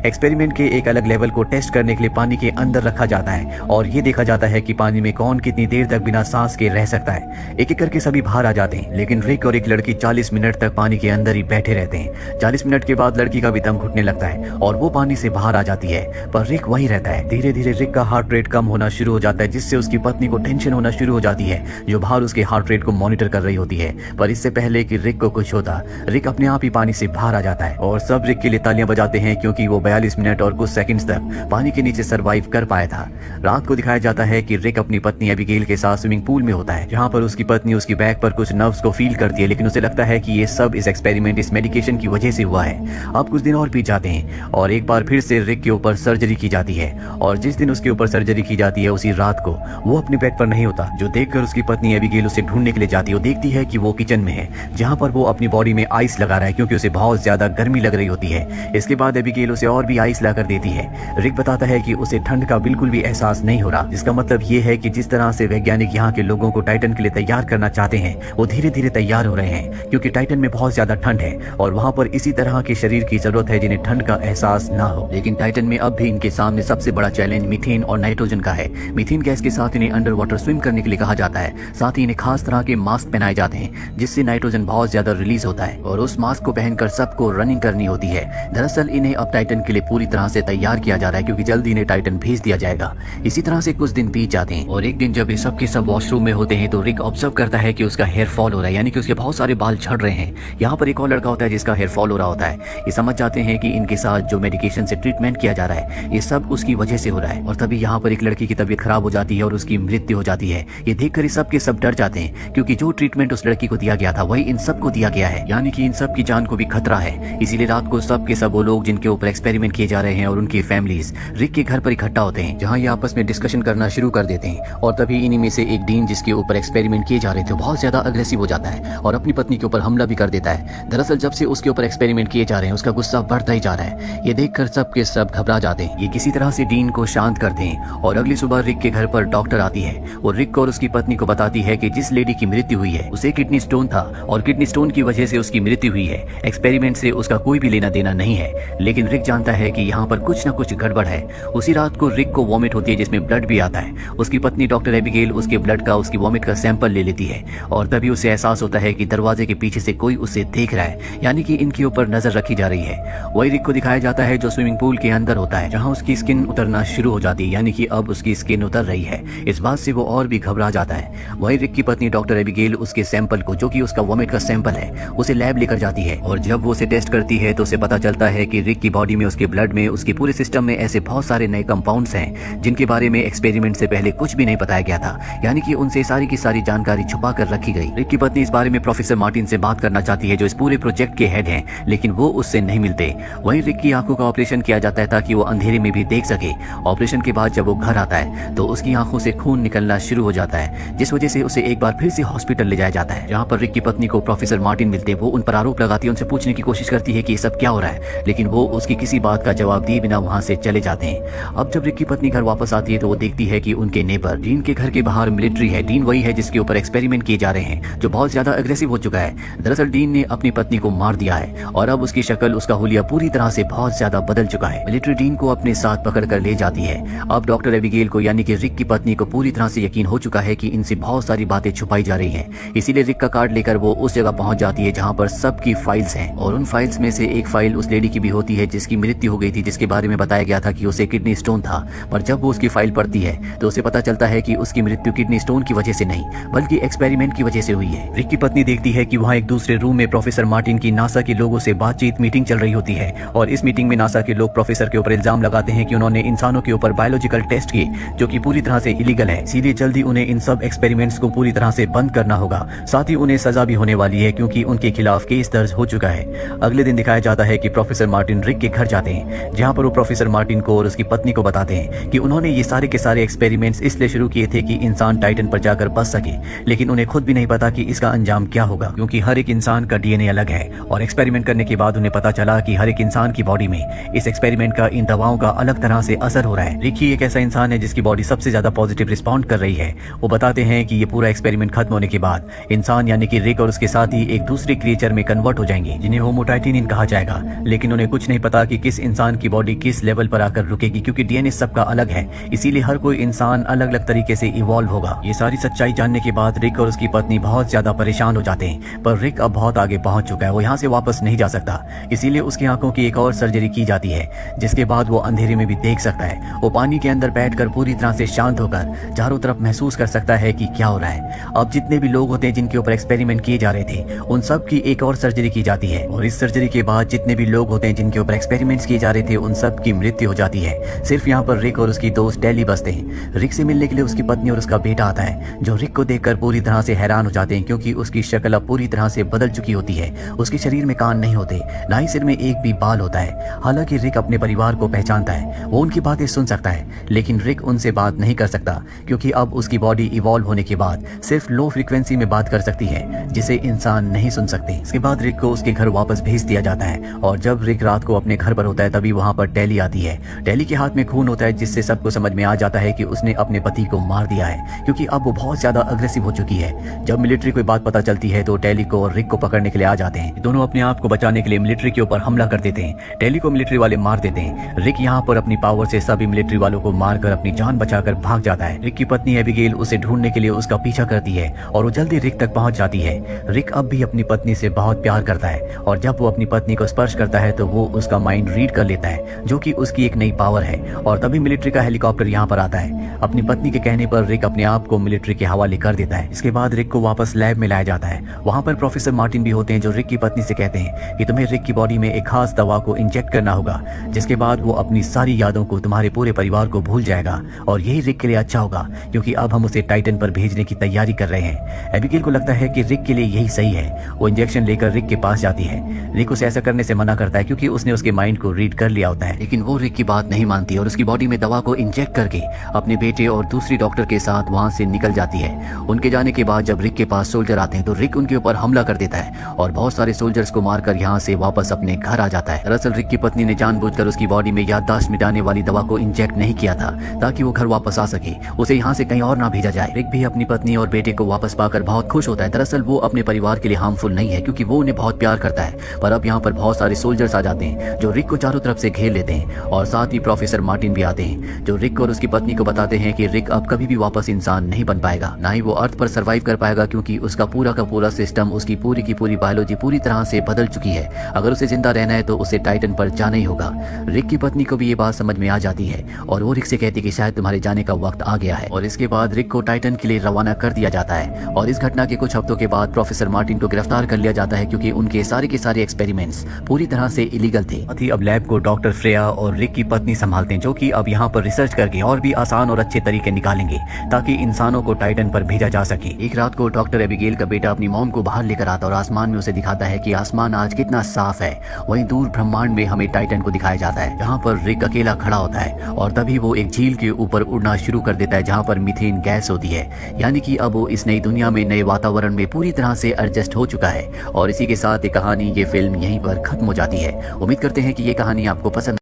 Experiment के एक अलग लेवल को टेस्ट करने के लिए पानी के अंदर रखा जाता है और ये देखा जाता है कि पानी में कौन कितनी देर तक बिना सांस के रह सकता है। एक एक करके सभी बाहर आ जाते हैं, लेकिन रिक और एक लड़की 40 मिनट तक पानी के अंदर ही बैठे रहते हैं। 40 मिनट के बाद लड़की का भी दम घुटने लगता है और वो पानी से बाहर आ जाती है, पर रिक वहीं रहता है। धीरे धीरे रिक का हार्ट रेट कम होना शुरू हो जाता है, जिससे उसकी पत्नी को टेंशन होना शुरू हो जाती है, जो बाहर उसके हार्ट रेट को मॉनिटर कर रही होती है। पर इससे पहले कि रिक को कुछ होता, रिक अपने आप ही पानी से बाहर आ जाता है और सब रिक के लिए तालियां बजाते हैं, क्योंकि वो 42 मिनट और कुछ सेकंड्स तक पानी के नीचे सरवाइव कर पाया था। रात को दिखाया जाता है कि रिक अपनी पत्नी एबिगेल के साथ स्विमिंग पूल में होता है, जहां पर उसकी पत्नी उसकी बैक पर कुछ नर्व्स को फील करती है, लेकिन उसे लगता है कि ये सब इस एक्सपेरिमेंट, इस मेडिकेशन की वजह से हुआ है। अब कुछ दिन और बीत जाते हैं और एक बार फिर से रिक के ऊपर सर्जरी की जाती है, और जिस दिन उसके ऊपर सर्जरी की जाती है उसी रात को वो अपने बेड पर नहीं होता, जो देखकर उसकी पत्नी एबिगेल उसे ढूंढने के लिए जाती है। वो देखती है कि वो किचन में है, जहां पर वो अपनी बॉडी में आइस लगा रहा है, क्योंकि उसे बहुत ज्यादा गर्मी लग रही होती है। इसके बाद एबिगेल उसे और भी आइस लाकर देती है। रिक बताता है कि उसे ठंड का बिल्कुल भी एहसास नहीं हो रहा, जिसका मतलब ये है कि जिस तरह से वैज्ञानिक यहाँ के लोगों को टाइटन के लिए तैयार करना चाहते हैं, वो धीरे धीरे तैयार हो रहे हैं, क्योंकि टाइटन में बहुत ज्यादा ठंड है और वहाँ पर इसी तरह के शरीर की जरूरत है जिन्हें ठंड का एहसास ना हो। लेकिन टाइटन में अब भी इनके सामने सबसे बड़ा चैलेंज मीथेन और नाइट्रोजन का है। मीथेन गैस के साथ इन्हें अंडर वाटर स्विम करने के लिए कहा जाता है, साथ ही इन्हें खास तरह के मास्क पहनाए जाते हैं, जिससे नाइट्रोजन बहुत ज्यादा रिलीज होता है और उस मास्क को पहनकर सबको रनिंग करनी होती है। दरअसल इन्हें अब टाइटन के लिए पूरी तरह से तैयार किया जा रहा है, क्योंकि जल्दी इन्हें टाइटन भेज दिया जाएगा। इसी तरह से कुछ दिन बीत जाते हैं और एक दिन जब ये सब के सब वॉशरूम में होते हैं तो रिक ऑब्जर्व करता है कि उसका हेयर फॉल हो रहा है, यानी कि उसके बहुत सारे बाल झड़ रहे हैं। यहाँ पर एक और लड़का होता है जिसका हेयर फॉल हो रहा होता है। ये समझ जाते हैं कि इनके साथ जो मेडिकेशन से ट्रीटमेंट किया जा रहा है ये सब उसकी वजह से हो रहा है, और तभी यहाँ पर एक लड़की की तबीयत खराब हो जाती है और उसकी मृत्यु हो जाती है। ये देखकर सब के सब डर जाते हैं, क्योंकि जो ट्रीटमेंट उस लड़की को दिया गया था वही इन सबको दिया गया है, यानी कि इन सब की जान को भी खतरा है। इसीलिए रात को सब के सब वो लोग जिनके ऊपर एक्सपेरिमेंट किए जा रहे हैं और उनकी फैमिलीज रिक के घर पर इकट्ठा होते हैं, जहाँ ये आपस में डिस्कशन करना शुरू कर देते हैं। और तभी इन्हीं में से एक डीन, जिसके ऊपर एक्सपेरिमेंट किए जा रहे थे, बहुत ज्यादा अग्रेसिव हो जाता है और अपनी पत्नी के ऊपर हमला भी कर देता है। दरअसल जब से उसके ऊपर एक्सपेरिमेंट किए जा रहे हैं उसका गुस्सा बढ़ता ही जा रहा है। ये देखकर सब के सब घबरा जाते हैं। ये किसी तरह से डीन को शांत करते हैं और अगली सुबह रिक के घर पर डॉक्टर आती है। वो रिक और उसकी पत्नी को बताती है कि जिस लेडी की मृत्यु हुई है उसे किडनी स्टोन था और किडनी स्टोन की वजह से उसकी मृत्यु हुई है। एक्सपेरिमेंट से उसका कोई भी लेना देना नहीं है, लेकिन रिक जानता है कि यहाँ पर कुछ न कुछ गड़बड़ है। उसी रात को रिक को वॉमिट होती है, जिसमें ब्लड भी आता है। उसकी पत्नी डॉक्टर एबिगेल उसके ब्लड का, उसकी वॉमिट का सैंपल ले लेती है और तभी उसे एहसास होता है कि दरवाजे के पीछे से कोई उसे देख रहा है, यानी कि इनके ऊपर नजर रखी जा रही है। वही रिक को दिखाया जाता है जो स्विमिंग पूल के अंदर होता है, जहाँ उसकी स्किन उतरना शुरू हो जाती है, यानी कि अब उसकी स्किन उतर रही है। इस बात से वो और भी घबरा जाता है। वही रिक की पत्नी डॉक्टर एबिगेल उसके सैंपल को, जो कि उसका वॉमिट का सैंपल है, उसे लैब लेकर जाती है और जब वो उसे टेस्ट करती है तो उसे पता चलता है कि रिक की बॉडी में, उसके ब्लड में, उसके पूरे सिस्टम में ऐसे बहुत सारे नए कंपाउंड्स हैं जिनके बारे में एक्सपेरिमेंट से पहले कुछ भी नहीं बताया गया था, यानी कि उनसे सारी की सारी जानकारी छुपा कर रखी गई। रिक की पत्नी इस बारे में प्रोफेसर मार्टिन से बात करना चाहती है, जो इस पूरे प्रोजेक्ट के हेड हैं, लेकिन वो उससे नहीं मिलते। वहीं रिक की आंखों का ऑपरेशन किया जाता है ताकि वो अंधेरे में भी देख सके। ऑपरेशन के बाद जब वो घर आता है तो उसकी आंखों से खून निकलना शुरू हो जाता है, जिस वजह से उसे एक बार फिर से हॉस्पिटल ले जाया जाता है, जहाँ पर रिक की पत्नी को प्रोफेसर मार्टिन मिलते हैं। वो उन पर आरोप लगाती है, उनसे पूछने की कोशिश करती है कि ये सब क्या हो रहा है, लेकिन वो उसकी किसी बात का जवाब दिए बिना वहाँ से चले जाते हैं। अब जब रिक की पत्नी घर वापस आती है तो वो देखती है कि उनके नेबर डीन के घर के बाहर मिलिट्री है। डीन वही है जिसके ऊपर एक्सपेरिमेंट किए जा रहे हैं, जो बहुत ज्यादा अग्रेसिव हो चुका है। दरअसल डीन ने अपनी पत्नी को मार दिया है और अब उसकी शक्ल, उसका हुलिया पूरी तरह से बहुत ज्यादा बदल चुका है। मिलिट्री डीन को अपने साथ पकड़ कर ले जाती है। अब डॉक्टर एबिगेल को, यानी कि रिक की पत्नी को, पूरी तरह से यकीन हो चुका है कि इनसे बहुत सारी बातें छुपाई जा रही हैं। इसीलिए रिक का कार्ड लेकर वो उस जगह पहुंच जाती है जहां पर सबकी फाइल्स हैं, और उन फाइल्स में से एक फाइल उस लेडी की भी होती है जिसकी मृत्यु हो गई थी, जिसके बारे में बताया गया था कि उसे किडनी स्टोन था। पर जब वो उसकी फाइल पढ़ती है तो उसे पता चलता है कि उसकी मृत्यु किडनी स्टोन की वजह से नहीं, बल्कि एक्सपेरिमेंट की वजह से हुई है। रिक की पत्नी देखती है कि वहाँ एक दूसरे रूम में प्रोफेसर मार्टिन की नासा के लोगों से बातचीत, मीटिंग चल रही होती है, और इस मीटिंग में नासा के लोग प्रोफेसर के ऊपर इल्जाम लगाते हैं कि उन्होंने इंसानों के ऊपर बायोलॉजिकल टेस्ट किए, जो कि पूरी तरह से इलीगल है। इसीलिए जल्दी उन्हें इन सब एक्सपेरिमेंट्स को पूरी तरह से बंद करना होगा। साथ ही उन्हें सजा भी होने वाली है, क्योंकि उनके खिलाफ केस दर्ज हो चुका है। अगले दिन दिखाया जाता है कि प्रोफेसर मार्टिन रिक के घर जाते हैं, जहाँ पर वो प्रोफेसर मार्टिन को और उसकी पत्नी को बताते हैं कि उन्होंने ये सारे के सारे एक्सपेरिमेंट्स इसलिए शुरू किए थे कि इंसान टाइटन पर जाकर बच सके, लेकिन उन्हें खुद भी नहीं पता कि इसका अंजाम क्या होगा, क्योंकि हर एक इंसान का डीएनए अलग है। और एक्सपेरिमेंट करने के बाद उन्हें पता चला कि हर एक इंसान की बॉडी में इस एक्सपेरिमेंट का, इन दवाओं का अलग तरह से असर हो रहा है। रिक ही एक ऐसा इंसान है जिसकी बॉडी सबसे ज्यादा पॉजिटिव रिस्पॉन्ड कर रही है। वो बताते हैं कि ये पूरा एक्सपेरिमेंट खत्म होने के बाद इंसान, यानी कि रिक और उसके साथी, एक दूसरे क्रिएचर में कन्वर्ट हो जाएंगे, जिन्हें होमो टाइटेनियन कहा जाएगा। लेकिन उन्हें कुछ नहीं पता सकता कि किस इंसान की बॉडी किस लेवल पर आकर रुकेगी, क्योंकि डीएनए सबका अलग है, इसीलिए हर कोई इंसान अलग अलग तरीके से इवॉल्व होगा। ये सारी सच्चाई जानने के बाद रिक और उसकी पत्नी बहुत ज्यादा परेशान हो जाते हैं, पर रिक अब बहुत आगे पहुंच चुका है, वो यहाँ से वापस नहीं जा सकता, इसीलिए उसकी आंखों की एक और सर्जरी की जाती है, जिसके बाद वो अंधेरे में भी देख सकता है। वो पानी के अंदर बैठकर पूरी तरह से शांत होकर चारों तरफ महसूस कर सकता है कि क्या हो रहा है। अब जितने भी लोग होते हैं जिनके ऊपर एक्सपेरिमेंट किए जा रहे थे, उन सब की एक और सर्जरी की जाती है, और इस सर्जरी के बाद जितने भी लोग होते हैं जिनके ऊपर एक्सपेरिमेंट्स किए जा रहे थे, उन सब की मृत्यु हो जाती है। सिर्फ यहाँ पर रिक और उसकी दोस्त डेली बचते हैं। रिक से मिलने के लिए उसकी पत्नी और उसका बेटा आता है, जो रिक को देखकर पूरी तरह से हैरान हो जाते हैं, क्योंकि उसकी शक्ल अब पूरी तरह से बदल चुकी होती है। उसके शरीर में कान नहीं होते, ना ही सिर में एक भी बाल होता है। हालांकि रिक अपने परिवार को पहचानता है, वो उनकी बातें सुन सकता है, लेकिन रिक उनसे बात नहीं कर सकता, क्योंकि अब उसकी बॉडी इवॉल्व होने के बाद सिर्फ लो फ्रीक्वेंसी में बात कर सकती है, जिसे इंसान नहीं सुन सकते। इसके बाद रिक को उसके घर वापस भेज दिया जाता है, और जब रिक रात को अपने घर पर होता है, तभी वहाँ पर टेली आती है। टेली के हाथ में खून होता है, जिससे सबको समझ में आ जाता है कि उसने अपने पति को मार दिया है, क्योंकि अब वो बहुत ज्यादा अग्रेसिव हो चुकी है। जब मिलिट्री को बात पता चलती है, तो टेली को और रिक को पकड़ने के लिए आ जाते हैं। दोनों अपने आप को बचाने के लिए मिलिट्री के ऊपर हमला कर देते हैं। टेली को मिलिट्री वाले मार देते हैं। रिक यहाँ पर अपनी पावर से सभी मिलिट्री वालों को मारकर अपनी जान बचाकर भाग जाता है। रिक की पत्नी एबिगेल उसे ढूंढने के लिए उसका पीछा करती है, और वो जल्दी रिक तक पहुंच जाती है। रिक अब भी अपनी पत्नी से बहुत प्यार करता है, और जब वो अपनी पत्नी को स्पर्श करता है, तो वो उसका माइंड रीड कर लेता है, जो कि उसकी एक नई पावर है। और तभी मिलिट्री का हेलीकॉप्टर यहाँ पर आता है। अपनी पत्नी के कहने पर रिक अपने आप को मिलिट्री के हवाले कर देता है। इसके बाद रिक को वापस लैब में लाया जाता है। वहाँ पर प्रोफेसर मार्टिन भी होते हैं, जो रिक की पत्नी से कहते हैं कि तुम्हें रिक की बॉडी में एक खास दवा को इंजेक्ट करना होगा, जिसके बाद वो अपनी सारी यादों को तुम्हारे पूरे परिवार को भूल जाएगा, और यही रिक के लिए अच्छा होगा, क्योंकि अब हम उसे टाइटन पर भेजने की तैयारी कर रहे हैं। एबिगेल को लगता है कि रिक के लिए यही सही है। वो इंजेक्शन लेकर रिक के पास जाती है। रिक उसे ऐसा करने से मना करता है, क्योंकि उसने उसके माइंड को रीड कर लिया होता है, लेकिन वो रिक की बात नहीं मानती और उसकी बॉडी में दवा को इंजेक्ट करके अपने बेटे और दूसरी डॉक्टर के साथ वहाँ से निकल जाती है। उनके जाने के बाद जब रिक के पास सोल्जर आते हैं, तो रिक उनके ऊपर हमला कर देता है, और बहुत सारे सोल्जर्स को मारकर यहाँ से वापस अपने घर आ जाता है। दरअसल रिक की पत्नी ने जानबूझकर उसकी बॉडी में याददाश्त मिटाने वाली दवा को इंजेक्ट नहीं किया था, ताकि वो घर वापस आ सके, उसे यहाँ से कहीं और ना भेजा जाए। रिक भी अपनी पत्नी और बेटे को वापस पाकर बहुत खुश होता है। दरअसल वो अपने परिवार के लिए हार्मफुल नहीं है, क्योंकि वो उन्हें बहुत प्यार करता है। पर अब यहाँ पर बहुत सारे सोल्जर्स आ जाते हैं, जो रिक को चारों तरफ से घेर लेते हैं, और साथ ही प्रोफेसर मार्टिन भी आते हैं, जो रिक और उसकी पत्नी को बताते हैं कि रिक अब कभी भी वापस इंसान नहीं बन पाएगा, ना ही वो अर्थ पर सर्वाइव कर पाएगा, क्योंकि उसका पूरा का पूरा सिस्टम, उसकी पूरी की पूरी बायोलॉजी पूरी तरह से बदल चुकी है। अगर उसे जिंदा रहना है तो उसे टाइटन पर जाना ही होगा। रिक की पत्नी को भी ये बात समझ में आ जाती है, और वो रिक से कहती कि शायद तुम्हारे जाने का वक्त आ गया है। और इसके बाद रिक को टाइटन के लिए रवाना कर दिया जाता है, और इस घटना के कुछ हफ्तों के बाद प्रोफेसर मार्टिन को गिरफ्तार कर लिया जाता है, क्योंकि उनके सारे के सारे एक्सपेरिमेंट्स पूरी तरह से इलीगल थे। साथ ही अब लैब को डॉक्टर फ्रेया और रिक की पत्नी संभालते हैं, जो कि अब यहाँ पर रिसर्च करके और भी आसान और अच्छे तरीके निकालेंगे, ताकि इंसानों को टाइटन पर भेजा जा सके। एक रात को डॉक्टर एबिगेल का बेटा अपनी मॉम को बाहर लेकर आता और आसमान में उसे दिखाता है कि आसमान आज कितना साफ है। वहीं दूर ब्रह्मांड में हमें टाइटन को दिखाया जाता है, जहाँ पर रिक अकेला खड़ा होता है, और तभी वो एक झील के ऊपर उड़ना शुरू कर देता है, जहाँ पर मीथेन गैस होती है। यानी कि अब वो इस नई दुनिया में, नए वातावरण में पूरी तरह से एडजस्ट हो चुका है। और इसी के साथ ये कहानी, ये फिल्म यहीं पर खत्म हो जाती है। उम्मीद करते हैं कि ये कहानी आपको पसंद